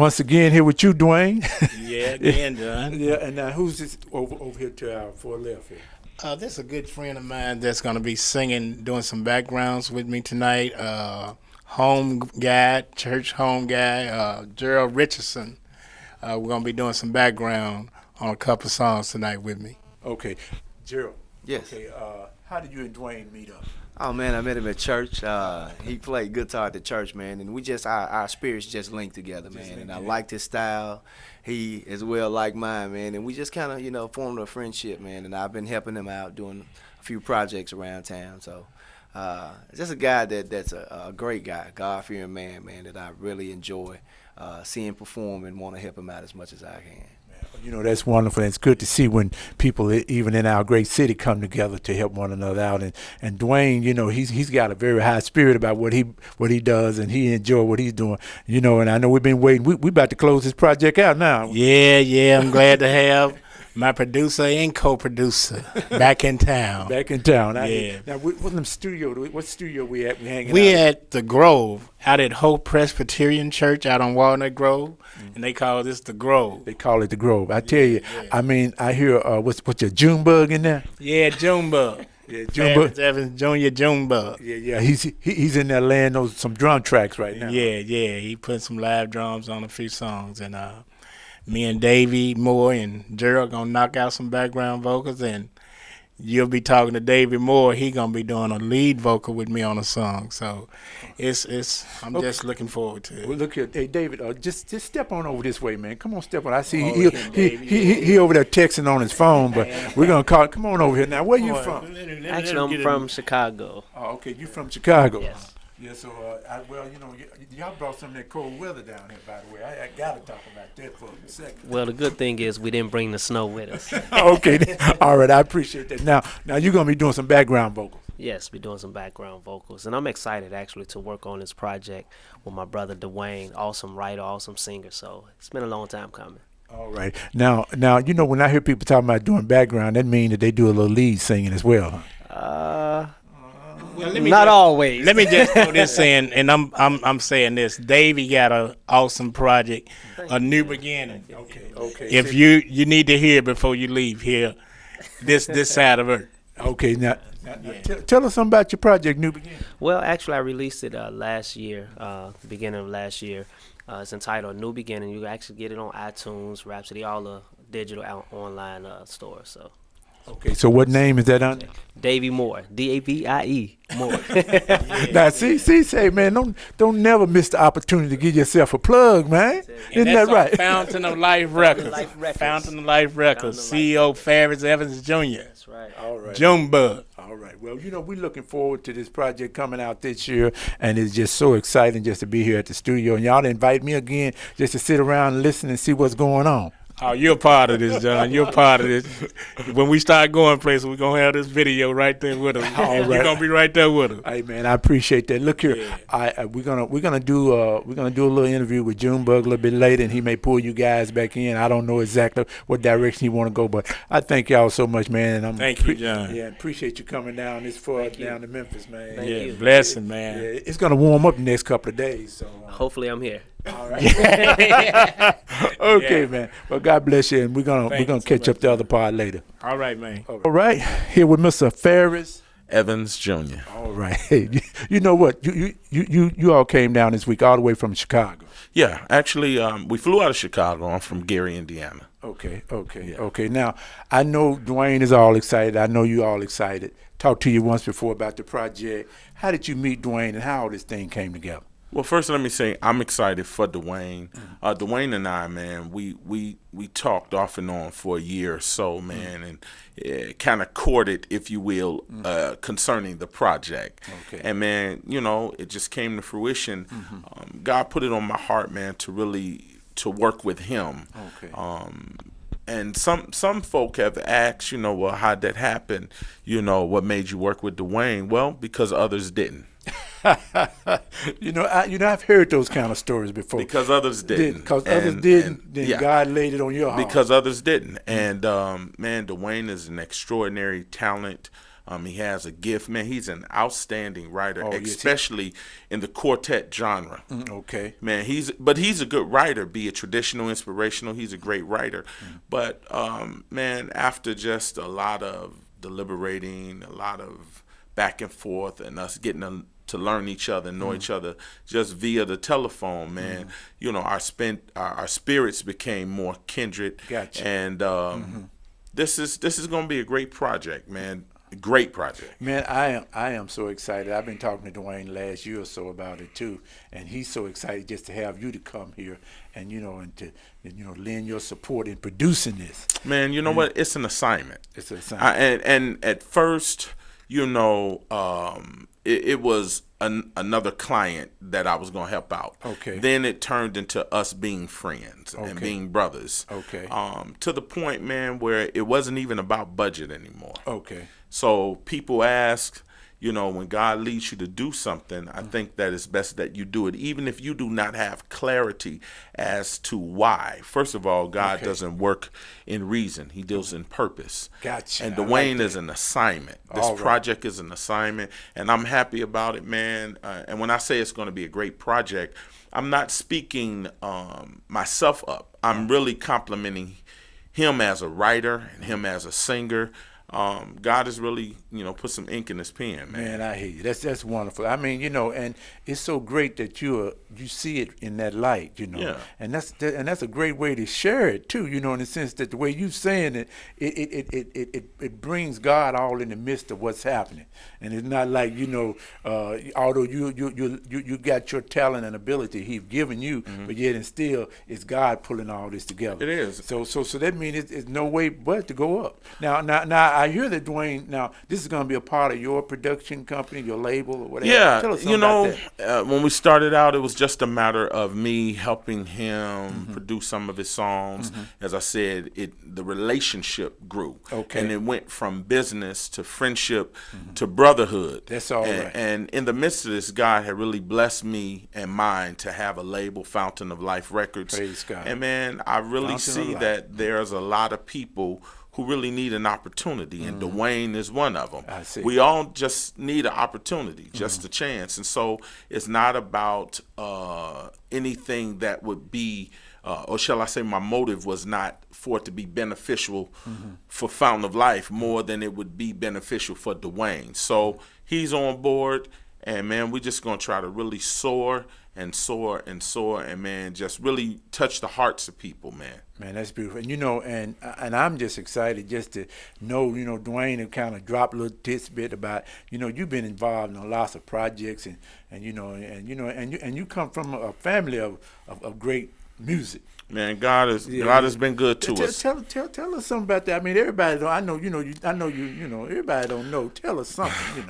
once again here with you, Dewayne. Yeah, again, John. Yeah, and now who's this over here to our far left here? This is a good friend of mine that's going to be singing, doing some backgrounds with me tonight. Home guy, church home guy, Gerald Richardson. We're going to be doing some background on a couple songs tonight with me. Okay, Gerald. Yes. Okay, how did you and Dewayne meet up? Oh man, I met him at church. He played guitar at the church, man, and we just our spirits just linked together, man. And I liked his style. He as well liked mine, man. And we just kind of formed a friendship, man. And I've been helping him out doing a few projects around town. So just a guy that's a great guy, God-fearing man, that I really enjoy seeing perform and want to help him out as much as I can. You know, that's wonderful. It's good to see when people, even in our great city, come together to help one another out. And Dewayne, you know, he's got a very high spirit about what he does, and he enjoy what he's doing. You know, and I know we've been waiting. We about to close this project out now. Yeah. I'm glad to have my producer and co-producer back in town. Back in town. Yeah. Now, what studio we at? We hanging We out? at the Grove, out at Hope Presbyterian Church out on Walnut Grove, and they call this the Grove. They call it the Grove. I tell you, I mean, I hear what's your Junebug in there? Yeah, Junebug. Yeah, Junebug. Evans Jr. Junebug. Yeah. He's in there laying some drum tracks right now. Yeah. He put some live drums on a few songs, and me and Davey Moore and Gerald gonna knock out some background vocals, and you'll be talking to Davey Moore. He gonna be doing a lead vocal with me on a song. So I'm just looking forward to it. Well, look here, hey David, just step on over this way, man. Come on, step on. I see he over there texting on his phone, but we're gonna call. Come on over here now. Where you from? Actually, I'm from Chicago. Oh, okay, you from Chicago? Yes. Yeah, so y'all brought some of that cold weather down here, by the way. I got to talk about that for a second. Well, the good thing is we didn't bring the snow with us. Okay, all right, I appreciate that. Now you're gonna be doing some background vocals. Yes, we're doing some background vocals, and I'm excited actually to work on this project with my brother Dewayne. Awesome writer, awesome singer. So it's been a long time coming. All right, now you know when I hear people talking about doing background, that means that they do a little lead singing as well. Well, Not always. Let me just throw this in, and I'm saying this. Davey got an awesome project, A New Beginning. Okay. If you need to hear before you leave here, this side of Earth. Okay, now tell us something about your project, New Beginning. Well, actually, I released it last year, the beginning of last year. It's entitled New Beginning. You can actually get it on iTunes, Rhapsody, all the digital online stores. So. Okay, so what name is that under? Davey Moore, Davie Moore. Now, say, man, don't never miss the opportunity to give yourself a plug, man. Isn't that right? Fountain of Life Records. Fountain of Life Records. CEO Ferris Evans Jr. That's right. All right. Junebug. All right. Well, you know, we're looking forward to this project coming out this year, and it's just so exciting just to be here at the studio. And y'all invite me again just to sit around and listen and see what's going on. Oh, you're part of this, John. You're part of this. When we start going places, we're gonna have this video right there with us. All right. You're gonna be right there with us. Hey man, I appreciate that. Look here, we're gonna do a little interview with Junebug a little bit later, and he may pull you guys back in. I don't know exactly what direction you want to go, but I thank y'all so much, man. And Thank you, John. Yeah, appreciate you coming down this far down to Memphis, man. Thank you. Blessing, man. Yeah, it's gonna warm up the next couple of days. So Hopefully, I'm here. all right. Okay, man. Well, God bless you, and we're gonna catch up the other part later. All right, man. All right, here with Mr. Ferris Evans Jr. All right. Hey, you know what? You all came down this week all the way from Chicago. Yeah, actually, we flew out of Chicago. I'm from Gary, Indiana. Okay. Now, I know Dewayne is all excited. I know you all excited. Talked to you once before about the project. How did you meet Dewayne, and how all this thing came together? Well, first let me say I'm excited for Dewayne. Dewayne and I, man, we talked off and on for a year or so, man, and kind of courted, if you will, concerning the project. Okay. And, man, you know, it just came to fruition. God put it on my heart, man, to work with him. Okay. And some folk have asked, you know, well, how'd that happen? You know, what made you work with Dewayne? Well, because others didn't. You know, I've heard those kind of stories before. Because others didn't. Because others didn't, then yeah. God laid it on your heart. Because others didn't. And, man, Dewayne is an extraordinary talent. He has a gift, man. He's an outstanding writer, Oh, yes, especially in the quartet genre. Okay. Man, he's a good writer, be it traditional, inspirational. He's a great writer. But man, after just a lot of deliberating, a lot of back and forth, and us getting to learn each other and know each other just via the telephone, man, you know, our spirits became more kindred. Gotcha. And this is going to be a great project, man. Great project. Man, I am so excited. I've been talking to Dewayne last year or so about it too, and he's so excited just to have you to come here and and to lend your support in producing this. Man, you know what? It's an assignment. It's an assignment. And at first, it was another client that I was going to help out. Okay. Then it turned into us being friends and being brothers. Okay. To the point, man, where it wasn't even about budget anymore. Okay. So people ask, when God leads you to do something, I think that it's best that you do it, even if you do not have clarity as to why. First of all, God doesn't work in reason. He deals in purpose. Gotcha. And Dewayne is an assignment. This project is an assignment, and I'm happy about it, man. And when I say it's going to be a great project, I'm not speaking myself up. I'm really complimenting him as a writer and him as a singer. God has really, put some ink in his pen, man. Man, I hear you. That's wonderful. I mean, and it's so great that you see it in that light, Yeah. And that's a great way to share it too, in the sense that the way you're saying it, it brings God all in the midst of what's happening, and it's not like although you got your talent and ability He's given you, but yet and still it's God pulling all this together. It is. So that means it's no way but to go up. Now I hear that Dewayne. Now this is going to be a part of your production company, your label, or whatever. Yeah, Tell us something about that. when we started out, it was just a matter of me helping him produce some of his songs. As I said, the relationship grew, and it went from business to friendship to brotherhood. That's all right. And in the midst of this, God had really blessed me and mine to have a label, Fountain of Life Records. Praise God. And man, I really see that there's a lot of people who really need an opportunity, and Dewayne is one of them. I see. We all just need an opportunity, just a chance. And so it's not about anything that would be, or shall I say, my motive was not for it to be beneficial for Fountain of Life more than it would be beneficial for Dewayne. So he's on board, and man, we're just going to try to really soar and soar and soar, and man, just really touch the hearts of people, man. Man, that's beautiful. And and I'm just excited just to know, Dewayne have kind of dropped a little tidbit about, you've been involved in lots of projects, and you come from a family of great music. Man, God has been good to us. Tell us something about that. I mean, everybody don't. I know everybody don't know. Tell us something.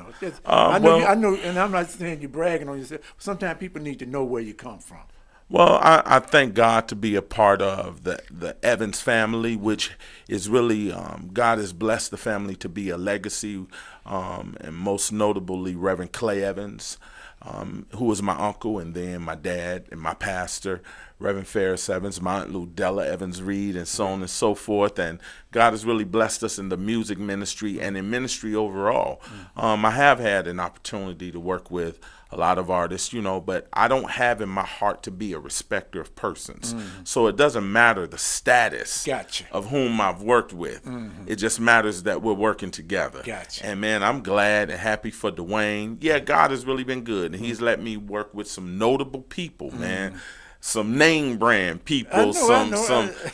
I know, and I'm not saying you're bragging on yourself. Sometimes people need to know where you come from. Well, I thank God to be a part of the Evans family, which is really, God has blessed the family to be a legacy, and most notably Reverend Clay Evans, who was my uncle, and then my dad and my pastor, Reverend Ferris Evans, my Aunt Ludella Evans Reed, and so on and so forth. And God has really blessed us in the music ministry and in ministry overall. I have had an opportunity to work with a lot of artists, but I don't have in my heart to be a respecter of persons. So it doesn't matter the status of whom I've worked with. It just matters that we're working together. And man, I'm glad and happy for Dewayne. Yeah, God has really been good, and he's let me work with some notable people, man. Some name brand people,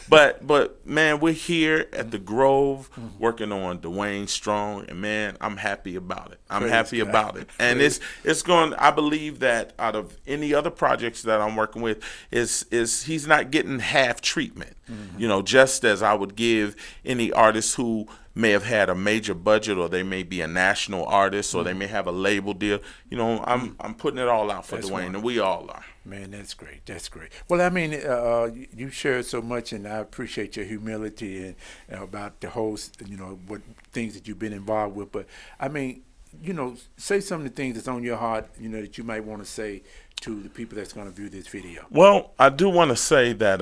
but man, we're here at the Grove working on Dewayne Strong, and man, I'm happy about it. I'm happy about it, and it's going. I believe that out of any other projects that I'm working with, is he's not getting half treatment. Just as I would give any artist who may have had a major budget, or they may be a national artist, or they may have a label deal. I'm putting it all out for Dewayne, and we all are. Man, that's great. That's great. Well, I mean, you shared so much, and I appreciate your humility and about the whole, what things that you've been involved with. But I mean, say some of the things that's on your heart, that you might want to say to the people that's going to view this video. Well, I do want to say that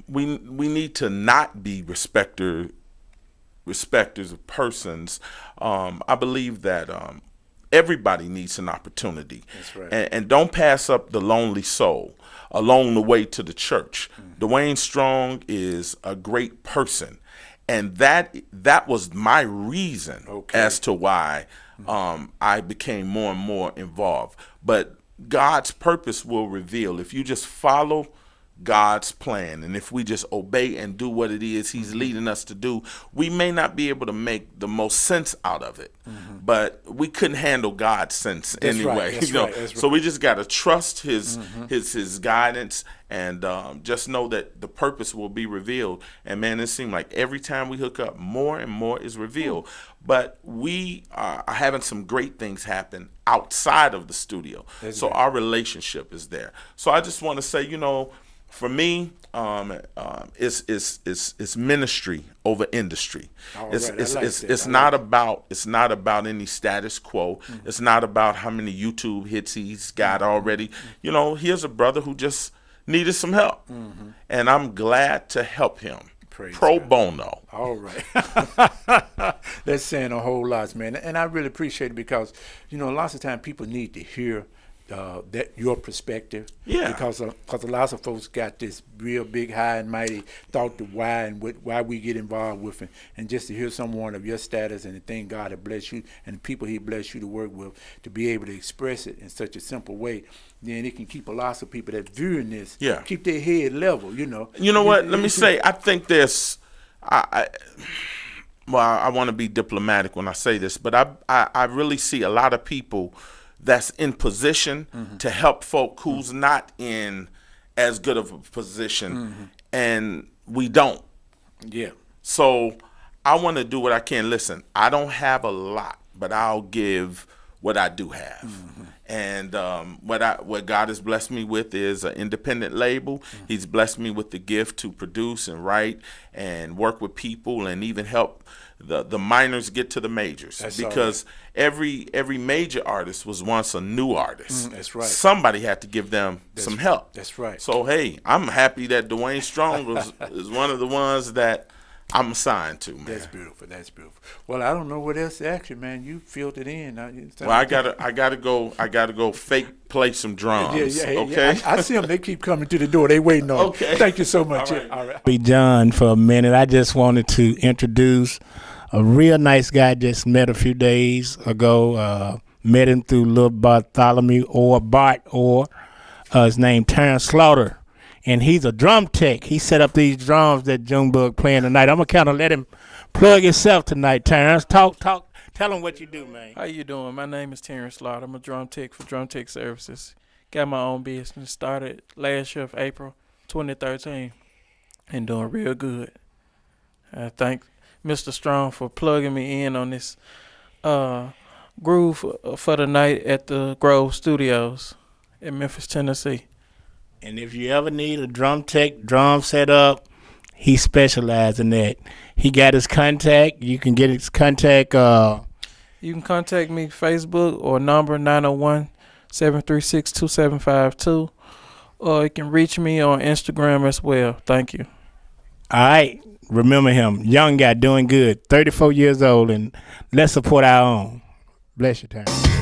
we need to not be respecters respecters of persons, I believe that everybody needs an opportunity. That's right. And don't pass up the lonely soul along the way to the church. Dwayne Strong is a great person. And that was my reason as to why I became more and more involved. But God's purpose will reveal. If you just follow God's plan, and if we just obey and do what it is he's leading us to do, we may not be able to make the most sense out of it, but we couldn't handle God's sense anyway. So we just got to trust his guidance, and just know that the purpose will be revealed. And man, it seems like every time we hook up, more and more is revealed. But we are having some great things happen outside of the studio. So our relationship is there. So I just want to say, for me, it's ministry over industry. It's not about any status quo. It's not about how many YouTube hits he's got already. Here's a brother who just needed some help, and I'm glad to help him. Pro bono. All right. That's saying a whole lot, man. And I really appreciate it because, lots of times people need to hear that your perspective. Yeah. Because a lot of folks got this real big, high and mighty thought to why and why we get involved with it. And just to hear someone of your status and the thing God has blessed you and the people he blessed you to work with, to be able to express it in such a simple way, then it can keep a lot of people that viewing this, keep their head level, You know what? Let me say, I think there's, I want to be diplomatic when I say this, but I really see a lot of people that's in position to help folk who's not in as good of a position, and we don't. Yeah. So I want to do what I can. Listen, I don't have a lot, but I'll give what I do have. And what God has blessed me with is an independent label. He's blessed me with the gift to produce and write and work with people and even help the minors get to the majors. That's because every major artist was once a new artist. That's right. Somebody had to give them some help. That's right. So hey, I'm happy that Dwayne Strong is one of the ones that I'm assigned to, man. That's beautiful. That's beautiful. Well, I don't know what else to ask you, man. You filled it in. Well, I gotta go fake play some drums. Okay. I see them. They keep coming to the door. They waiting on. Okay. Thank you so much. All right. Be John for a minute. I just wanted to introduce a real nice guy. Just met a few days ago. Met him through little Bartholomew or Bart or his name Terrence Slaughter. And he's a drum tech. He set up these drums that Junebug playing tonight. I'm going to kind of let him plug himself tonight, Terrence. Talk. Tell him what you do, man. How you doing? My name is Terrence Slaughter. I'm a drum tech for Drum Tech Services. Got my own business. Started last year of April 2013 and doing real good. I thank Mr. Strong for plugging me in on this groove for the night at the Grove Studios in Memphis, Tennessee. And if you ever need a drum tech, drum set up, he specializes in that. He got his contact. You can get his contact. You can contact me Facebook or number 901-736-2752. Or you can reach me on Instagram as well. Thank you. All right. Remember him. Young guy doing good. 34 years old. And let's support our own. Bless you, Terrence.